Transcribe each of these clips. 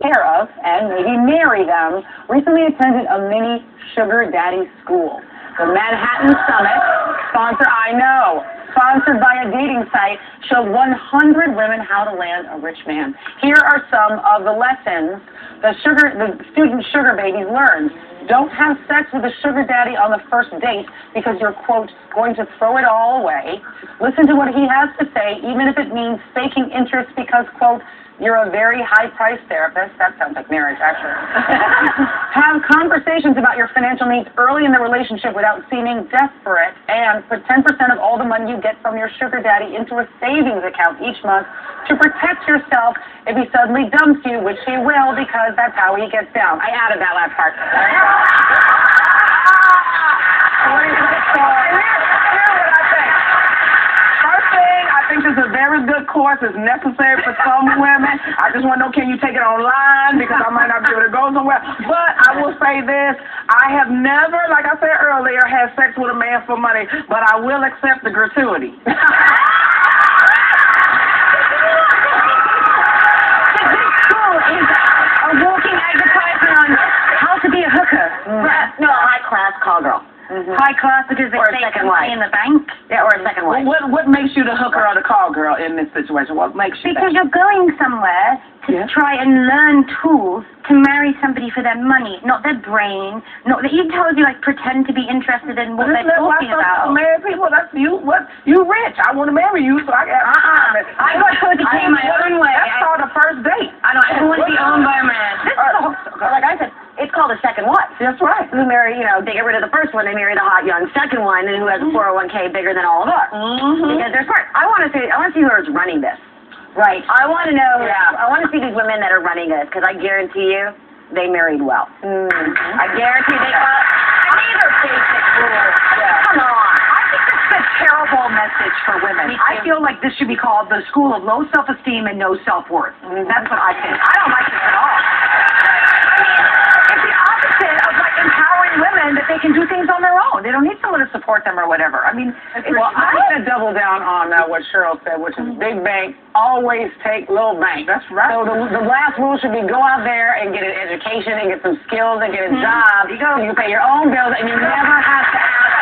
care of and maybe marry them, recently attended a mini sugar daddy school. The Manhattan Summit, sponsored by a dating site, showed 100 women how to land a rich man. Here are some of the lessons the student sugar babies learned. Don't have sex with a sugar daddy on the first date because you're, quote, going to throw it all away. Listen to what he has to say, even if it means faking interest because, quote, you're a very high-priced therapist. That sounds like marriage, actually. Have conversations about your financial needs early in the relationship without seeming desperate, and put 10% of all the money you get from your sugar daddy into a savings account each month to protect yourself if he suddenly dumps you, which he will because that's how he gets down. I added that last part. This is a very good course. It's necessary for some women. I just want to know, can you take it online? Because I might not be able to go somewhere. But I will say this. I have never, like I said earlier, had sex with a man for money, but I will accept the gratuity. A walking advertisement on how to be a hooker. No, a high-class call girl. High class because they take money in the bank? Yeah, or a second wife. What makes you the hooker or the call girl in this situation? What makes you Because you're going somewhere to try and learn tools to marry somebody for their money, not their brain. Not that he tells you, like, pretend to be interested in what they're talking about. Married people, that's you. What? You rich. I want to marry you, so I got. I got to came my own way. That's called a first date. I know. I don't want to be owned by a man. Like I said, it's called a second wife. That's right. Who marry, they get rid of the first one, they marry the hot young second one, and who has a 401k bigger than all of us. Because they're smart. I want to see who's running this. Right. I want to know. Yeah. I want to see these women that are running this, because I guarantee you, they married well. I guarantee they got. These are basic rules. Come on. I think this is a terrible message for women. I feel like this should be called the school of low self-esteem and no self-worth. That's what I think. I don't like this at all. It's the opposite of like empowering women that they can do things on their own. They don't need someone to support them or whatever. I mean, well, I'm going to double down on what Cheryl said, which is big bank always take little bank. That's right. So the last rule should be go out there and get an education and get some skills and get a job. You can pay your own bills and you never have to ask.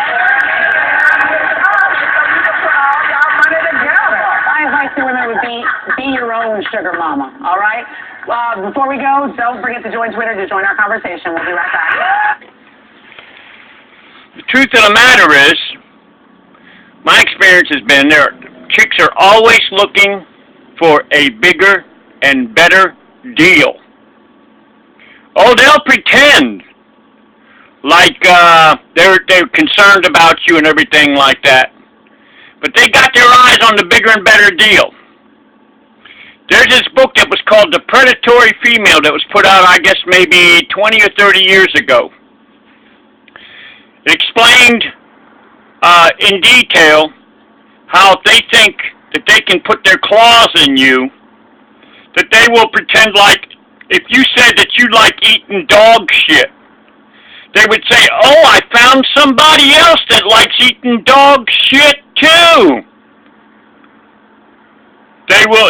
My advice to women would be your own sugar mama, all right? Before we go, don't forget to join Twitter to join our conversation. We'll be right back. The truth of the matter is, my experience has been chicks are always looking for a bigger and better deal. Oh, they'll pretend like they're concerned about you and everything like that. But they got their eyes on the bigger and better deal. There's this book that was called The Predatory Female that was put out, I guess, maybe 20 or 30 years ago. It explained in detail how they think that they can put their claws in you, that they will pretend like if you said that you like eating dog shit, they would say, oh, I found somebody else that likes eating dog shit too.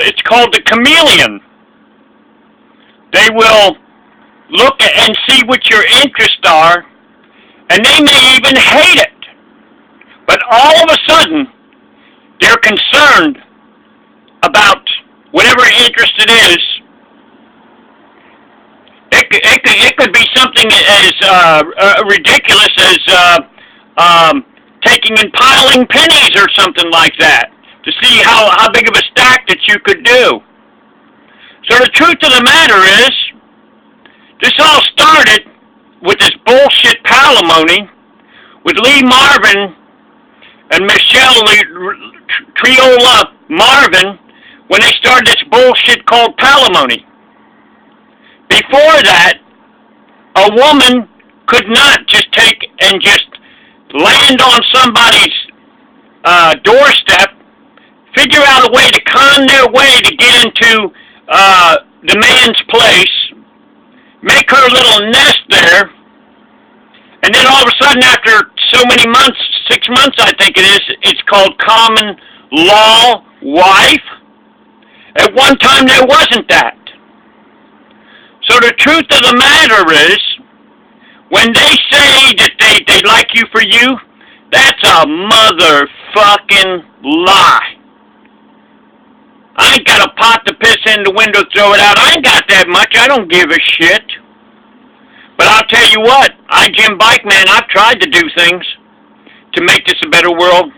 It's called the chameleon. They will look at and see what your interests are, and they may even hate it. But all of a sudden, they're concerned about whatever interest it is. It could be something as ridiculous as taking and piling pennies or something like that to see how big of a stack that you could do. So the truth of the matter is, this all started with this bullshit palimony with Lee Marvin and Michelle Triola Marvin when they started this bullshit called palimony. Before that, a woman could not just take and just land on somebody's doorstep, figure out a way to con their way to get into the man's place, make her little nest there, and then all of a sudden after so many months, 6 months I think it is, it's called common law wife. At one time there wasn't that. So So the truth of the matter is, when they say that they like you for you, that's a motherfucking lie. I ain't got a pot to piss in the window, throw it out. I ain't got that much. I don't give a shit. But I'll tell you what, Jimbikeman, I've tried to do things to make this a better world.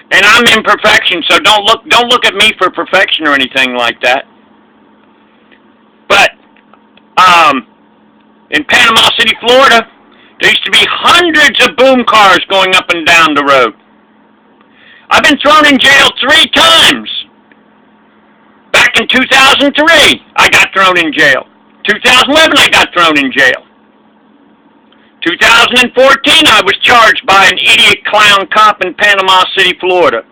And I'm imperfection, so don't look at me for perfection or anything like that. But in Panama City, Florida, there used to be hundreds of boom cars going up and down the road. I've been thrown in jail 3 times. Back in 2003, I got thrown in jail. 2011, I got thrown in jail. 2014, I was charged by an idiot clown cop in Panama City, Florida.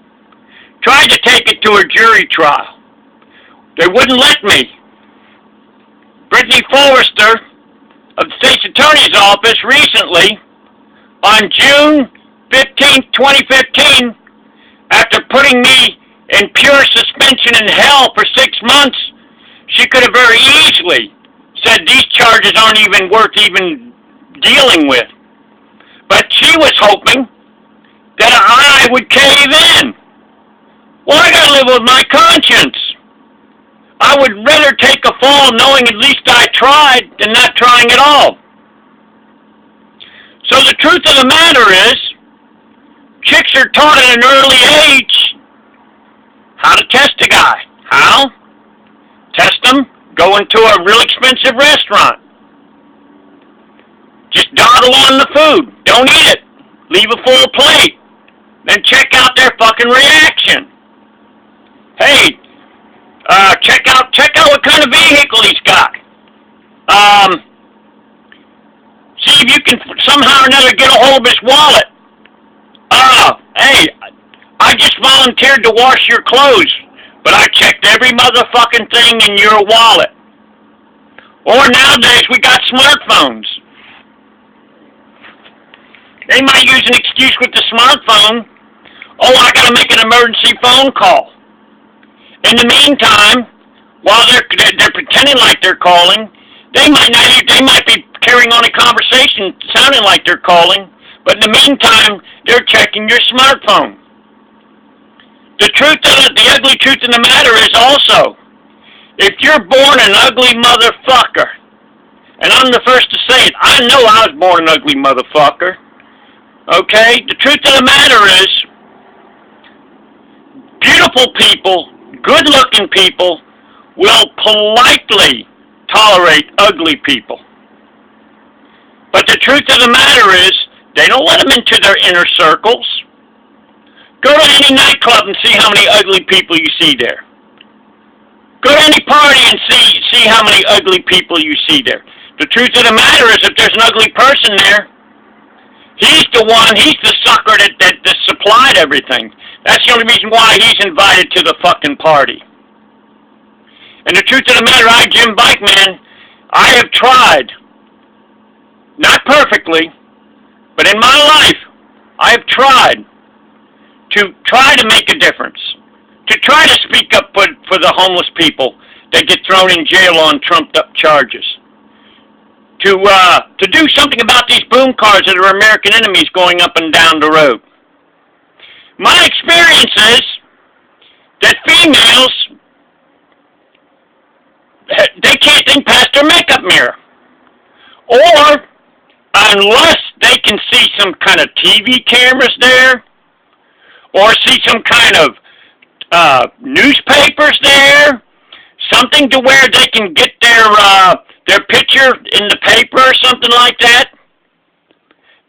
Tried to take it to a jury trial. They wouldn't let me. Brittany Forrester of the State's Attorney's Office recently, on June 15, 2015, after putting me in pure suspension in hell for 6 months, she could have very easily said these charges aren't even worth even dealing with. But she was hoping that I would cave in. Well, I gotta live with my conscience. I would rather take a fall knowing at least I tried than not trying at all. So the truth of the matter is, chicks are taught at an early age how to test a guy. How? Test them, go into a real expensive restaurant. Just dawdle on the food. Don't eat it. Leave a full plate. Then check out their fucking reaction. Hey, check out what kind of vehicle he's got. See if you can somehow or another get a hold of his wallet. Hey, I just volunteered to wash your clothes, but I checked every motherfucking thing in your wallet. Or nowadays, we got smartphones. They might use an excuse with the smartphone. Oh, I gotta make an emergency phone call. In the meantime, while they're pretending like they're calling, they might be carrying on a conversation sounding like they're calling, but in the meantime, they're checking your smartphone. The ugly truth of the matter is also, if you're born an ugly motherfucker, and I'm the first to say it, I know I was born an ugly motherfucker, okay? The truth of the matter is, beautiful people, good-looking people, will politely tolerate ugly people. But the truth of the matter is, they don't let them into their inner circles. Go to any nightclub and see how many ugly people you see there. Go to any party and see how many ugly people you see there. The truth of the matter is, if there's an ugly person there, he's the sucker that supplied everything. That's the only reason why he's invited to the fucking party. And the truth of the matter, Jimbikeman, I have tried, not perfectly, but in my life, I have tried to make a difference, to try to speak up for the homeless people that get thrown in jail on trumped-up charges, to do something about these boom cars that are American enemies going up and down the road. My experience is that females, they can't think past their makeup mirror. Or, unless they can see some kind of TV cameras there, or see some kind of newspapers there, something to where they can get their picture in the paper or something like that,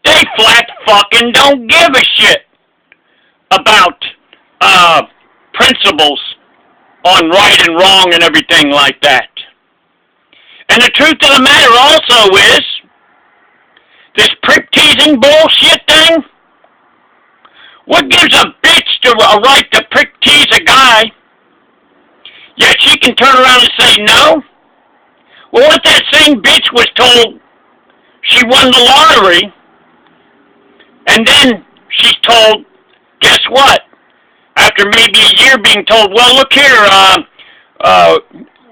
they flat fucking don't give a shit about principles on right and wrong and everything like that. And the truth of the matter also is, this prick-teasing bullshit thing, what gives a bitch a right to prick-tease a guy, yet she can turn around and say no? Well, what if that same bitch was told she won the lottery, and then she's told, guess what? After maybe a year being told, well, look here,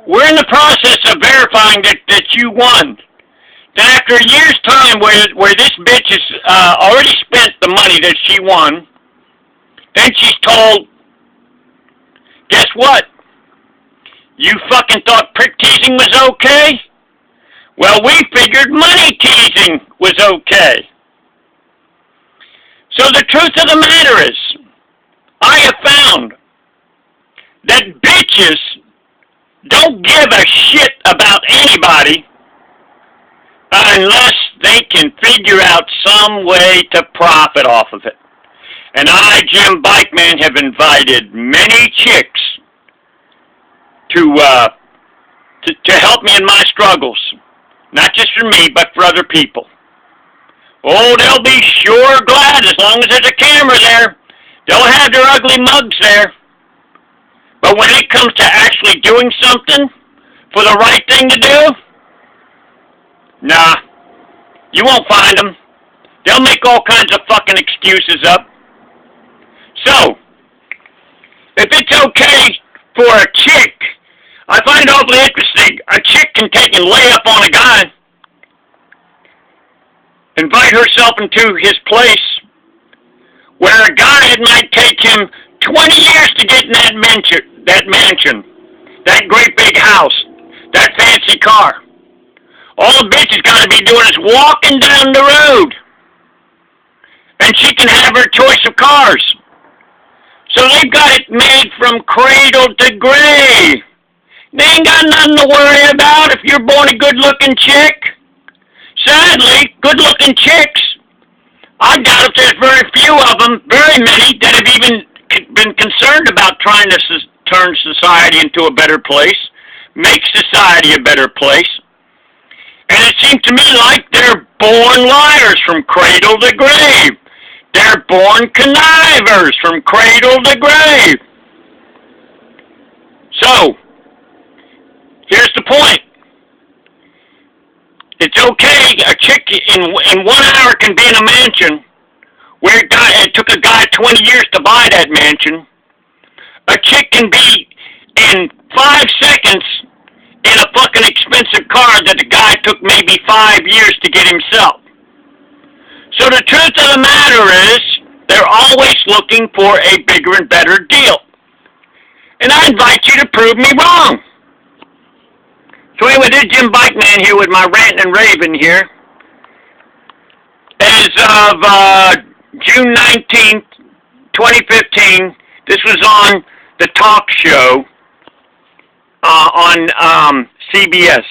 we're in the process of verifying that you won. Then after a year's time where this bitch has already spent the money that she won, then she's told, guess what? You fucking thought prick teasing was okay? Well, we figured money teasing was okay. So the truth of the matter is, I have found that bitches don't give a shit about anybody unless they can figure out some way to profit off of it. And I, Jimbikeman, have invited many chicks to help me in my struggles. Not just for me, but for other people. Oh, they'll be sure glad as long as there's a camera there. They'll have their ugly mugs there. But when it comes to actually doing something for the right thing to do, nah, you won't find them. They'll make all kinds of fucking excuses up. So, if it's okay for a chick, I find it awfully interesting. A chick can take and lay up on a guy, invite herself into his place, where a guy, it might take him 20 years to get in that mansion, that great big house, that fancy car. All the bitch has got to be doing is walking down the road, and she can have her choice of cars. So they've got it made from cradle to grave. They ain't got nothing to worry about if you're born a good-looking chick. Sadly, good-looking chicks, I doubt if there's very few of them, very many, that have even been concerned about trying to turn society into a better place, make society a better place. And it seems to me like they're born liars from cradle to grave. They're born connivers from cradle to grave. So, here's the point. It's okay, a chick in 1 hour can be in a mansion where it took a guy 20 years to buy that mansion. A chick can be in 5 seconds in a fucking expensive car that the guy took maybe 5 years to get himself. So the truth of the matter is, they're always looking for a bigger and better deal. And I invite you to prove me wrong. So anyway, this is Jimbikeman here with my rant and raving here. As of June 19th, 2015, this was on the talk show on CBS.